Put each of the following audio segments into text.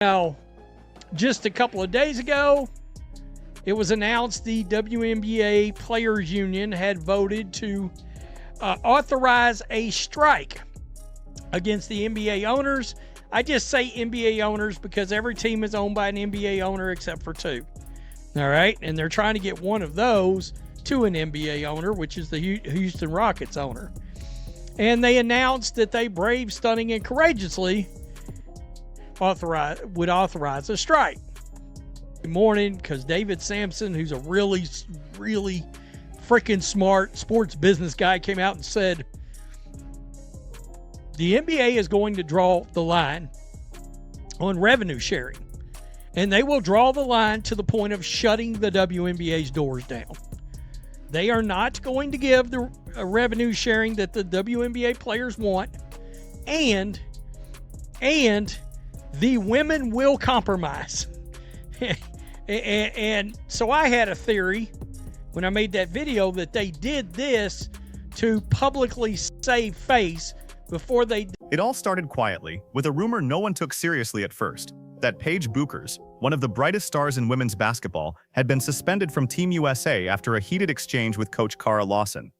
Now, just a couple of days ago, it was announced the WNBA Players Union had voted to authorize a strike against the NBA owners. I just say NBA owners because every team is owned by an NBA owner except for two. All right? And they're trying to get one of those to an NBA owner, which is the Houston Rockets owner. And they announced that they brave, stunning, and courageously would authorize a strike. Good morning, because David Sampson, who's a really, really freaking smart sports business guy, came out and said the NBA is going to draw the line on revenue sharing, and they will draw the line to the point of shutting the WNBA's doors down. They are not going to give the revenue sharing that the WNBA players want, and the women will compromise. And so I had a theory when I made that video that they did this to publicly save face before they... It all started quietly, with a rumor no one took seriously at first, that Paige Bueckers, one of the brightest stars in women's basketball, had been suspended from Team USA after a heated exchange with coach Kara Lawson.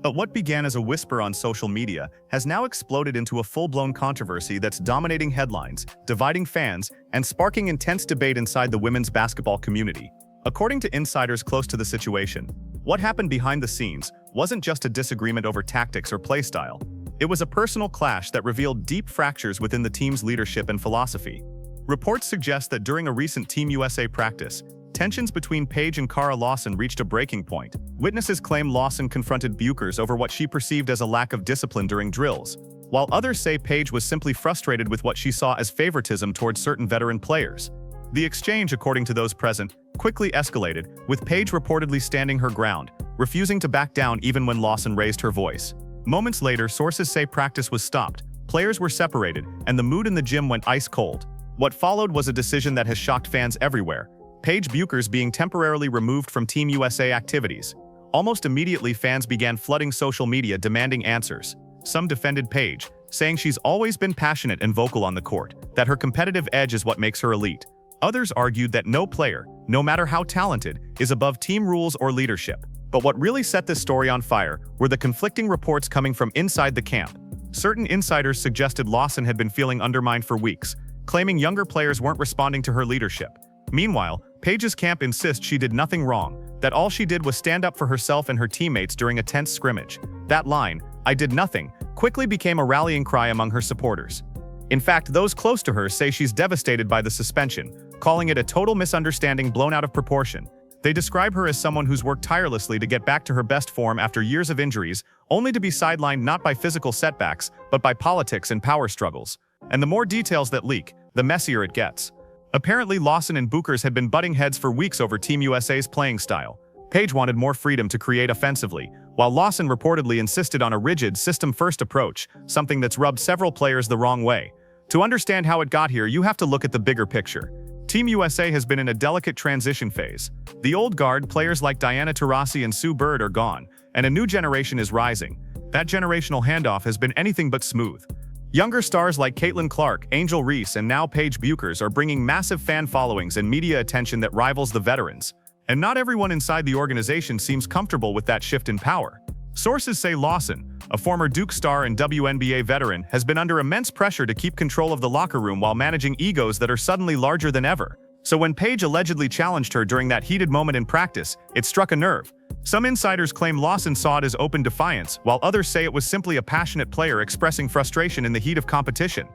But what began as a whisper on social media has now exploded into a full-blown controversy that's dominating headlines, dividing fans, and sparking intense debate inside the women's basketball community. According to insiders close to the situation, what happened behind the scenes wasn't just a disagreement over tactics or play style. It was a personal clash that revealed deep fractures within the team's leadership and philosophy. Reports suggest that during a recent Team USA practice, tensions between Paige and Kara Lawson reached a breaking point. Witnesses claim Lawson confronted Bueckers over what she perceived as a lack of discipline during drills, while others say Paige was simply frustrated with what she saw as favoritism towards certain veteran players. The exchange, according to those present, quickly escalated, with Paige reportedly standing her ground, refusing to back down even when Lawson raised her voice. Moments later, sources say practice was stopped, players were separated, and the mood in the gym went ice cold. What followed was a decision that has shocked fans everywhere: Paige Bueckers being temporarily removed from Team USA activities. Almost immediately, fans began flooding social media demanding answers. Some defended Paige, saying she's always been passionate and vocal on the court, that her competitive edge is what makes her elite. Others argued that no player, no matter how talented, is above team rules or leadership. But what really set this story on fire were the conflicting reports coming from inside the camp. Certain insiders suggested Lawson had been feeling undermined for weeks, claiming younger players weren't responding to her leadership. Meanwhile, Paige's camp insists she did nothing wrong, that all she did was stand up for herself and her teammates during a tense scrimmage. That line, "I did nothing," quickly became a rallying cry among her supporters. In fact, those close to her say she's devastated by the suspension, calling it a total misunderstanding blown out of proportion. They describe her as someone who's worked tirelessly to get back to her best form after years of injuries, only to be sidelined not by physical setbacks, but by politics and power struggles. And the more details that leak, the messier it gets. Apparently, Lawson and Bueckers had been butting heads for weeks over Team USA's playing style. Paige wanted more freedom to create offensively, while Lawson reportedly insisted on a rigid, system-first approach, something that's rubbed several players the wrong way. To understand how it got here, you have to look at the bigger picture. Team USA has been in a delicate transition phase. The old guard, players like Diana Taurasi and Sue Bird, are gone, and a new generation is rising. That generational handoff has been anything but smooth. Younger stars like Caitlin Clark, Angel Reese, and now Paige Bueckers are bringing massive fan followings and media attention that rivals the veterans. And not everyone inside the organization seems comfortable with that shift in power. Sources say Lawson, a former Duke star and WNBA veteran, has been under immense pressure to keep control of the locker room while managing egos that are suddenly larger than ever. So when Paige allegedly challenged her during that heated moment in practice, it struck a nerve. Some insiders claim Lawson saw it as open defiance, while others say it was simply a passionate player expressing frustration in the heat of competition.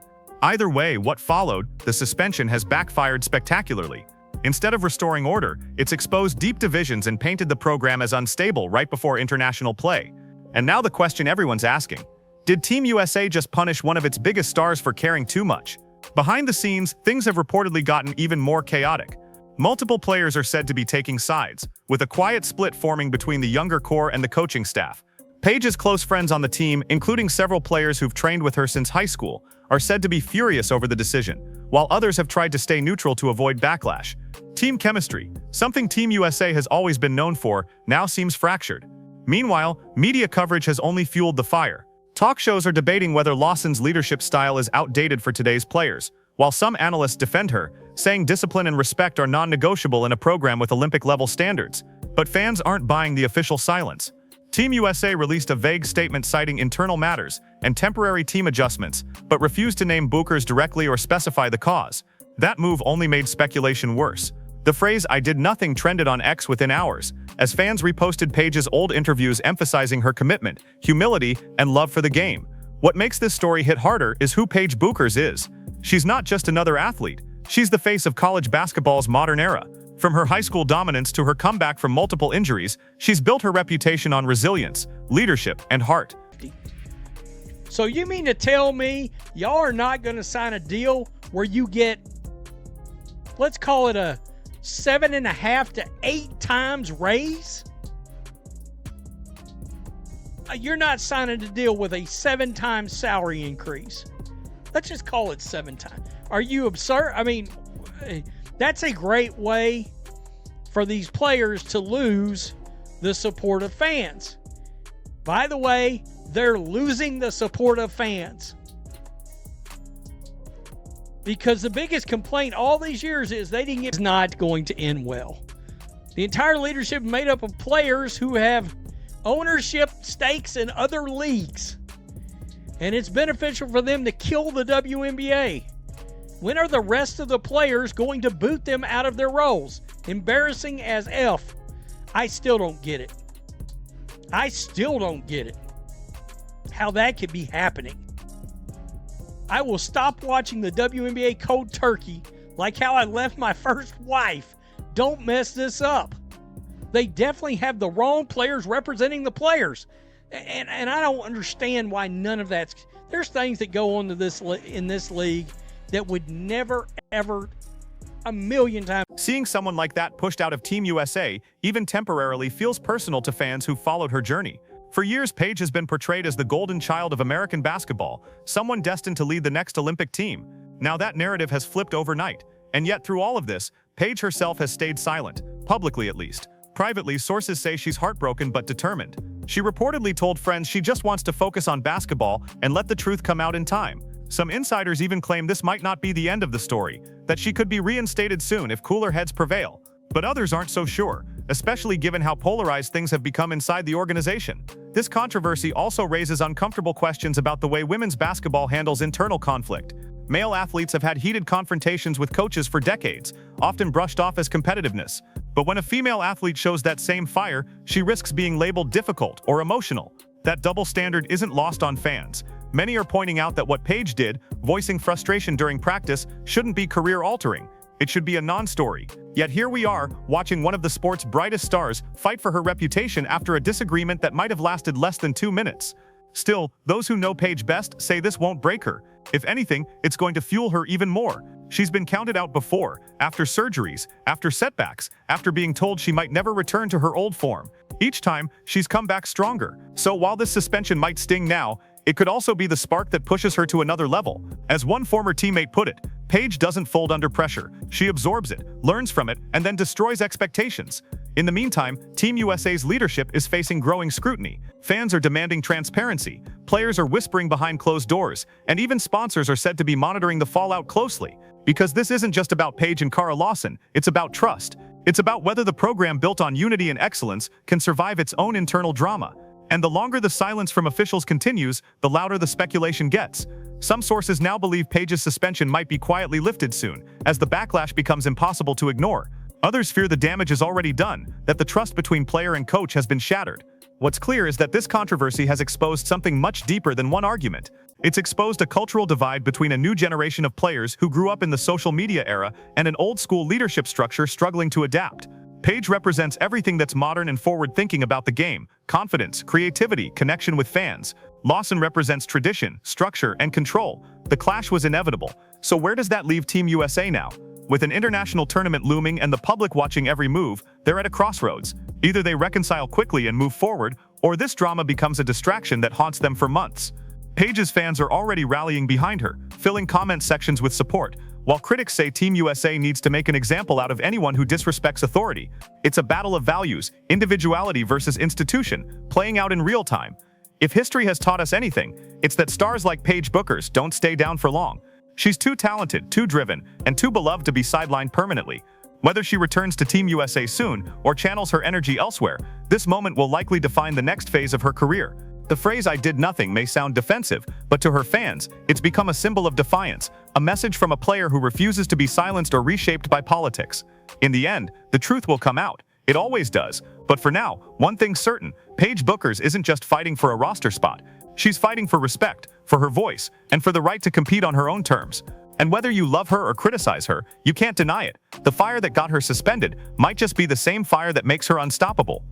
Either way, what followed, the suspension, has backfired spectacularly. Instead of restoring order, it's exposed deep divisions and painted the program as unstable right before international play. And now the question everyone's asking: did Team USA just punish one of its biggest stars for caring too much? Behind the scenes, things have reportedly gotten even more chaotic. Multiple players are said to be taking sides, with a quiet split forming between the younger core and the coaching staff. Paige's close friends on the team, including several players who've trained with her since high school, are said to be furious over the decision, while others have tried to stay neutral to avoid backlash. Team chemistry, something Team USA has always been known for, now seems fractured. Meanwhile, media coverage has only fueled the fire. Talk shows are debating whether Lawson's leadership style is outdated for today's players, while some analysts defend her, saying discipline and respect are non-negotiable in a program with Olympic-level standards. But fans aren't buying the official silence. Team USA released a vague statement citing internal matters and temporary team adjustments, but refused to name Bueckers directly or specify the cause. That move only made speculation worse. The phrase "I did nothing" trended on X within hours, as fans reposted Paige's old interviews emphasizing her commitment, humility, and love for the game. What makes this story hit harder is who Paige Bueckers is. She's not just another athlete. She's the face of college basketball's modern era. From her high school dominance to her comeback from multiple injuries, she's built her reputation on resilience, leadership, and heart. So you mean to tell me y'all are not going to sign a deal where you get, let's call it a 7.5 to 8 times raise? You're not signing a deal with a 7 times salary increase. Let's just call it 7 times. Are you absurd? I mean, that's a great way for these players to lose the support of fans. By the way, they're losing the support of fans. Because the biggest complaint all these years is they didn't get, it's not going to end well. The entire leadership is made up of players who have ownership stakes in other leagues. And it's beneficial for them to kill the WNBA. When are the rest of the players going to boot them out of their roles? Embarrassing as F. I still don't get it. I still don't get it. How that could be happening. I will stop watching the WNBA cold turkey like how I left my first wife. Don't mess this up. They definitely have the wrong players representing the players. And I don't understand why none of that's... There's things that go on to this in this league that would never, ever, a million times... Seeing someone like that pushed out of Team USA, even temporarily, feels personal to fans who followed her journey. For years, Paige has been portrayed as the golden child of American basketball, someone destined to lead the next Olympic team. Now that narrative has flipped overnight. And yet, through all of this, Paige herself has stayed silent, publicly at least. Privately, sources say she's heartbroken but determined. She reportedly told friends she just wants to focus on basketball and let the truth come out in time. Some insiders even claim this might not be the end of the story, that she could be reinstated soon if cooler heads prevail. But others aren't so sure, especially given how polarized things have become inside the organization. This controversy also raises uncomfortable questions about the way women's basketball handles internal conflict. Male athletes have had heated confrontations with coaches for decades, often brushed off as competitiveness. But when a female athlete shows that same fire, she risks being labeled difficult or emotional. That double standard isn't lost on fans. Many are pointing out that what Paige did, voicing frustration during practice, shouldn't be career-altering. It should be a non-story. Yet here we are, watching one of the sport's brightest stars fight for her reputation after a disagreement that might have lasted less than 2 minutes. Still, those who know Paige best say this won't break her. If anything, it's going to fuel her even more. She's been counted out before, after surgeries, after setbacks, after being told she might never return to her old form. Each time, she's come back stronger. So while this suspension might sting now, it could also be the spark that pushes her to another level. As one former teammate put it, Paige doesn't fold under pressure. She absorbs it, learns from it, and then destroys expectations. In the meantime, Team USA's leadership is facing growing scrutiny. Fans are demanding transparency, players are whispering behind closed doors, and even sponsors are said to be monitoring the fallout closely. Because this isn't just about Paige and Kara Lawson, it's about trust. It's about whether the program built on unity and excellence can survive its own internal drama. And the longer the silence from officials continues, the louder the speculation gets. Some sources now believe Paige's suspension might be quietly lifted soon, as the backlash becomes impossible to ignore. Others fear the damage is already done, that the trust between player and coach has been shattered. What's clear is that this controversy has exposed something much deeper than one argument. It's exposed a cultural divide between a new generation of players who grew up in the social media era and an old-school leadership structure struggling to adapt. Paige represents everything that's modern and forward-thinking about the game: confidence, creativity, connection with fans. Lawson represents tradition, structure, and control. The clash was inevitable. So where does that leave Team USA now? With an international tournament looming and the public watching every move, they're at a crossroads. Either they reconcile quickly and move forward, or this drama becomes a distraction that haunts them for months. Paige's fans are already rallying behind her, filling comment sections with support, while critics say Team USA needs to make an example out of anyone who disrespects authority. It's a battle of values, individuality versus institution, playing out in real time. If history has taught us anything, it's that stars like Paige Bueckers don't stay down for long. She's too talented, too driven, and too beloved to be sidelined permanently. Whether she returns to Team USA soon or channels her energy elsewhere, this moment will likely define the next phase of her career. The phrase "I did nothing" may sound defensive, but to her fans, it's become a symbol of defiance, a message from a player who refuses to be silenced or reshaped by politics. In the end, the truth will come out. It always does. But for now, one thing's certain: Paige Bueckers isn't just fighting for a roster spot. She's fighting for respect, for her voice, and for the right to compete on her own terms. And whether you love her or criticize her, you can't deny it. The fire that got her suspended might just be the same fire that makes her unstoppable.